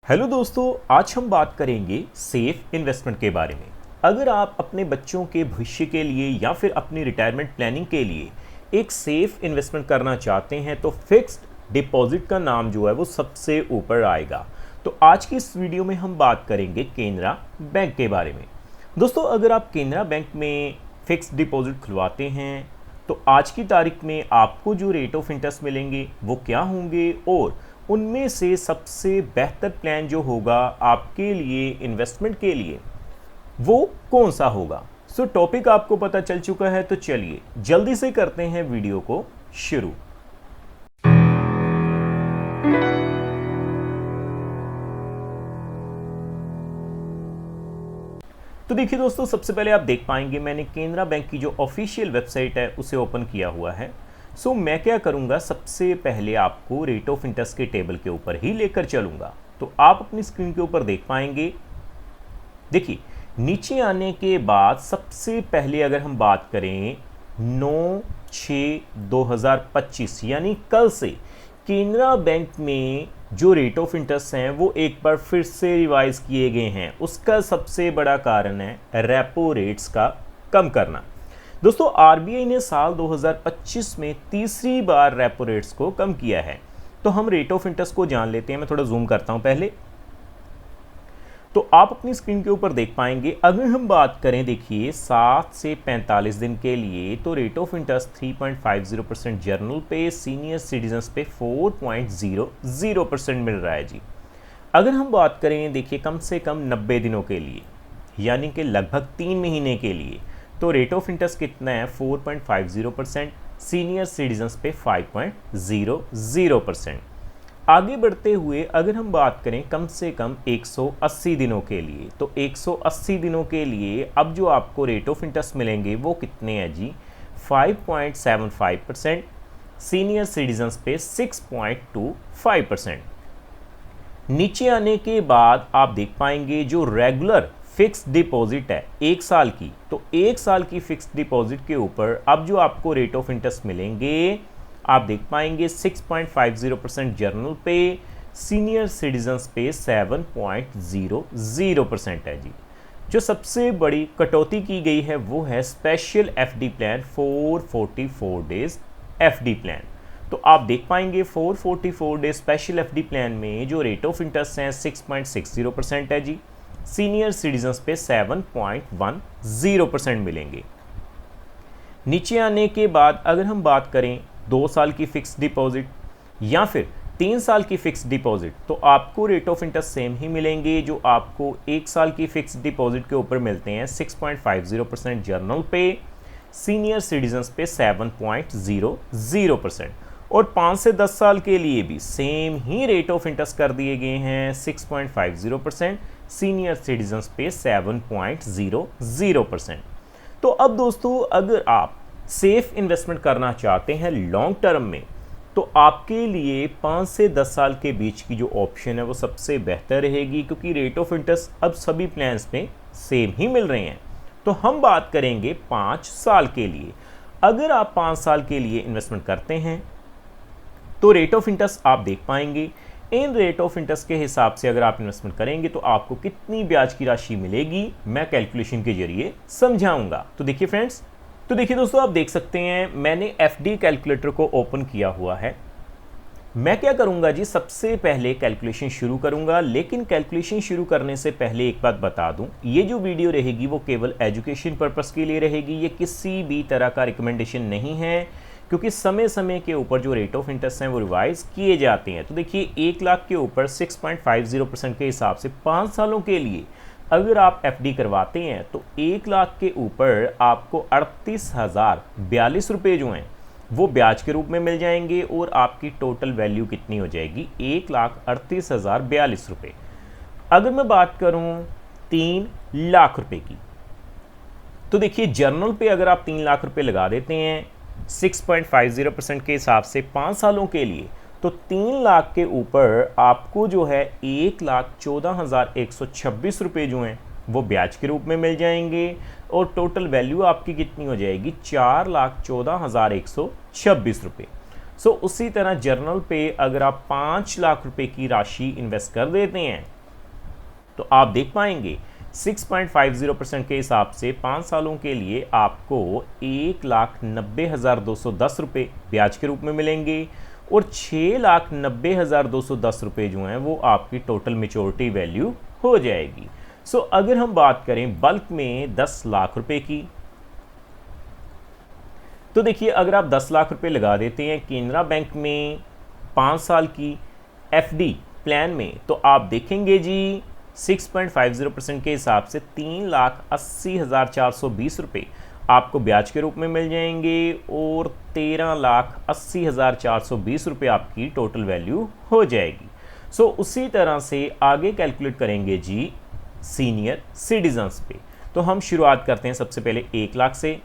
Hello दोस्तों, आज हम बात करेंगे सेफ इन्वेस्टमेंट के बारे में। अगर आप अपने बच्चों के भविष्य के लिए या फिर अपनी रिटायरमेंट प्लानिंग के लिए एक सेफ इन्वेस्टमेंट करना चाहते हैं तो फिक्स्ड डिपॉजिट का नाम जो है वो सबसे ऊपर आएगा। तो आज की इस वीडियो में हम बात करेंगे केनरा बैंक के बारे में। दोस्तों, अगर आप केनरा बैंक में फिक्स्ड डिपॉजिट खुलवाते हैं तो आज की तारीख में आपको जो रेट ऑफ इंटरेस्ट मिलेंगे वो क्या होंगे और उनमें से सबसे बेहतर प्लान जो होगा आपके लिए इन्वेस्टमेंट के लिए वो कौन सा होगा। सो टॉपिक आपको पता चल चुका है, तो चलिए जल्दी से करते हैं वीडियो को शुरू। तो देखिए दोस्तों, सबसे पहले आप देख पाएंगे मैंने केनरा बैंक की जो ऑफिशियल वेबसाइट है उसे ओपन किया हुआ है। सो मैं क्या करूंगा, सबसे पहले आपको रेट ऑफ इंटरेस्ट के टेबल के ऊपर ही लेकर चलूंगा। तो आप अपनी स्क्रीन के ऊपर देख पाएंगे। देखिए, नीचे आने के बाद सबसे पहले अगर हम बात करें 9/6/2025 यानी कल से केनरा बैंक में जो रेट ऑफ इंटरेस्ट हैं वो एक बार फिर से रिवाइज किए गए हैं। उसका सबसे बड़ा कारण है रेपो रेट्स का कम करना। दोस्तों, आरबीआई ने साल 2025 में तीसरी बार रेपो रेट्स को कम किया है। तो हम रेट ऑफ इंटरेस्ट को जान लेते हैं। मैं थोड़ा जूम करता हूं पहले। तो आप अपनी स्क्रीन के ऊपर देख पाएंगे, अगर हम बात करें देखिए 7 से 45 दिन के लिए तो रेट ऑफ इंटरेस्ट 3.50% जर्नल पे, सीनियर सिटीजन्स पे 4.00% मिल रहा है जी। अगर हम बात करें देखिए कम से कम 90 दिनों के लिए यानी कि लगभग 3 महीने के लिए तो रेट ऑफ इंटरेस्ट कितना है 4.50%, सीनियर सिटीजन्स पे 5.00%। आगे बढ़ते हुए अगर हम बात करें कम से कम 180 दिनों के लिए तो 180 दिनों के लिए अब जो आपको रेट ऑफ इंटरेस्ट मिलेंगे वो कितने हैं जी 5.75%, सीनियर सिटीजन्स पे 6.25%। नीचे आने के बाद आप देख पाएंगे जो रेगुलर फिक्स्ड डिपॉजिट है 1 साल की, तो 1 साल की फिक्स्ड डिपॉजिट के ऊपर अब जो आपको रेट ऑफ इंटरेस्ट मिलेंगे आप देख पाएंगे 6.50% जर्नल पे, सीनियर सिटीजन्स पे 7.00% है जी। जो सबसे बड़ी कटौती की गई है वो है special FD plan 444 days FD plan. तो आप देख पाएंगे 444 डेज स्पेशल एफडी प्लान में जो रेट ऑफ इंटरेस्ट है 6.60% है जी। सीनियर सिटीजन्स पे 7.10% मिलेंगे। नीचे आने के बाद अगर हम बात करें 2 साल की फिक्स्ड डिपॉजिट या फिर 3 साल की फिक्स्ड डिपॉजिट तो आपको रेट ऑफ इंटरेस्ट सेम ही मिलेंगे जो आपको 1 साल की फिक्स्ड डिपॉजिट के ऊपर मिलते हैं 6.50% जर्नल पे, सीनियर सिटीजन्स पे 7.00% और 5 से 10 साल के लिए भी same he rate of interest कर दिए गए हैं 6.50%, सीनियर सिटीजन्स पे 7.00%। तो अब दोस्तों, अगर आप सेफ इन्वेस्टमेंट करना चाहते हैं लॉन्ग टर्म में तो आपके लिए 5 से 10 साल के बीच की जो ऑप्शन है वो सबसे बेहतर रहेगी, क्योंकि रेट ऑफ इंटरेस्ट अब सभी प्लान्स में सेम ही मिल रहे हैं। तो हम बात करेंगे 5 साल के लिए। अगर आप 5 साल के लिए इन्वेस्टमेंट करते हैं तो रेट ऑफ इंटरेस्ट आप देख पाएंगे। इन रेट ऑफ इंटरेस्ट के हिसाब से अगर आप इन्वेस्टमेंट करेंगे तो आपको कितनी ब्याज की राशि मिलेगी मैं कैलकुलेशन के जरिए समझाऊंगा। तो देखिए फ्रेंड्स, तो देखिए दोस्तों, आप देख सकते हैं मैंने एफडी कैलकुलेटर को ओपन किया हुआ है। मैं क्या करूंगा जी, सबसे पहले कैलकुलेशन शुरू करूंगा, लेकिन कैलकुलेशन शुरू करने से पहले एक बात बता दूं, ये जो वीडियो रहेगी वो केवल एजुकेशन पर्पस के लिए रहेगी। ये किसी भी तरह का रिकमेंडेशन नहीं है, क्योंकि समय समय के ऊपर जो रेट ऑफ इंटरेस्ट हैं वो रिवाइज किए जाते हैं। तो देखिए 1 लाख के ऊपर 6.50% के हिसाब से 5 सालों के लिए अगर आप एफडी करवाते हैं तो 1 लाख के ऊपर आपको 38,042 रुपये जो हैं वो ब्याज के रूप में मिल जाएंगे और आपकी टोटल वैल्यू कितनी हो जाएगी 1,38,042 रुपये। अगर मैं बात करूं 3 लाख रुपए की तो देखिए जर्नल पे अगर आप 3 लाख रुपए लगा देते हैं 6.50% के हिसाब से 5 सालों के लिए तो 3 लाख के ऊपर आपको जो है 1,14,126 रुपये जो हैं वो ब्याज के रूप में मिल जाएंगे और टोटल वैल्यू आपकी कितनी हो जाएगी 4,14,126 रुपये। सो उसी तरह जर्नल पे अगर आप 5 लाख रुपए की राशि इन्वेस्ट कर देते हैं तो आप देख पाएंगे 6.50% के हिसाब से 5 सालों के लिए आपको 1,90,210 रुपये ब्याज के रूप में मिलेंगे और 6,90,210 रुपये जो हैं वो आपकी टोटल मेच्योरिटी वैल्यू हो जाएगी। सो अगर हम बात करें बल्क में 10 लाख रुपए की, तो देखिए अगर आप 10 लाख रुपए लगा देते हैं केनरा बैंक में 5 साल की एफडी प्लान में, तो आप देखेंगे जी 6.50% के हिसाब से 3,80,420 रुपये आपको ब्याज के रूप में मिल जाएंगे और 13,80,420 रुपये आपकी टोटल वैल्यू हो जाएगी। सो उसी तरह से आगे कैलकुलेट करेंगे जी सीनियर सिटीजन्स पे। तो हम शुरुआत करते हैं सबसे पहले 1 लाख से।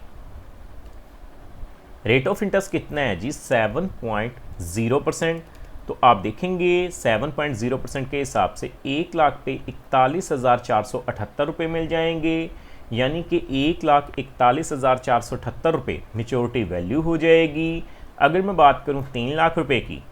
रेट ऑफ इंटरेस्ट कितना है जी 7.0%। तो आप देखेंगे 7.0% के हिसाब से 1 लाख पे 41,478 रुपये मिल जाएंगे, यानी कि 1,41,478 रुपये मेच्योरिटी वैल्यू हो जाएगी। अगर मैं बात करूं 3 लाख रुपए की,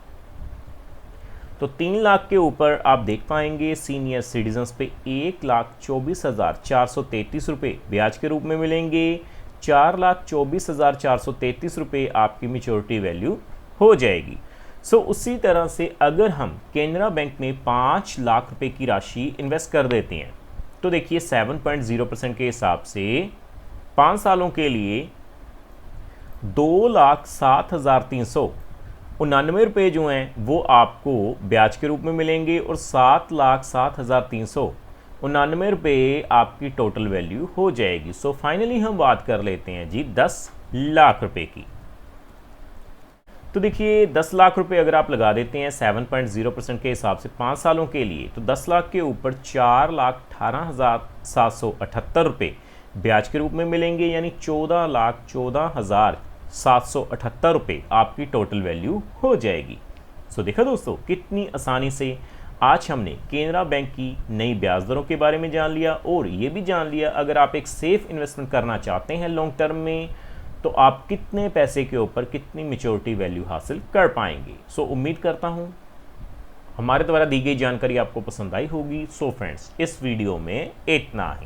तो 3 लाख के ऊपर आप देख पाएंगे सीनियर सिटीजन्स पे 1,24,433 रुपये ब्याज के रूप में मिलेंगे, 4,24,433 रुपये आपकी मेच्योरिटी वैल्यू हो जाएगी। सो उसी तरह से अगर हम केनरा बैंक में 5 लाख रुपए की राशि इन्वेस्ट कर देते हैं, तो देखिए 7.0% के हिसाब से 5 सालों के लिए 2,07,399 रुपये जो हैं वो आपको ब्याज के रूप में मिलेंगे और 7,07,399 रुपये आपकी टोटल वैल्यू हो जाएगी। सो फाइनली हम बात कर लेते हैं जी 10 लाख रुपए की। तो देखिए 10 लाख रुपए अगर आप लगा देते हैं 7.0% के हिसाब से 5 सालों के लिए, तो 10 लाख के ऊपर 4,18,778 रुपये ब्याज के रूप में मिलेंगे, यानी 14,14,778 रुपये आपकी टोटल वैल्यू हो जाएगी। सो देखा दोस्तों कितनी आसानी से आज हमने केनरा बैंक की नई ब्याज दरों के बारे में जान लिया और ये भी जान लिया अगर आप एक सेफ इन्वेस्टमेंट करना चाहते हैं लॉन्ग टर्म में, तो आप कितने पैसे के ऊपर कितनी मेच्योरिटी वैल्यू हासिल कर पाएंगे। सो उम्मीद करता हूं हमारे द्वारा दी गई जानकारी आपको पसंद आई होगी। सो फ्रेंड्स इस वीडियो में इतना ही।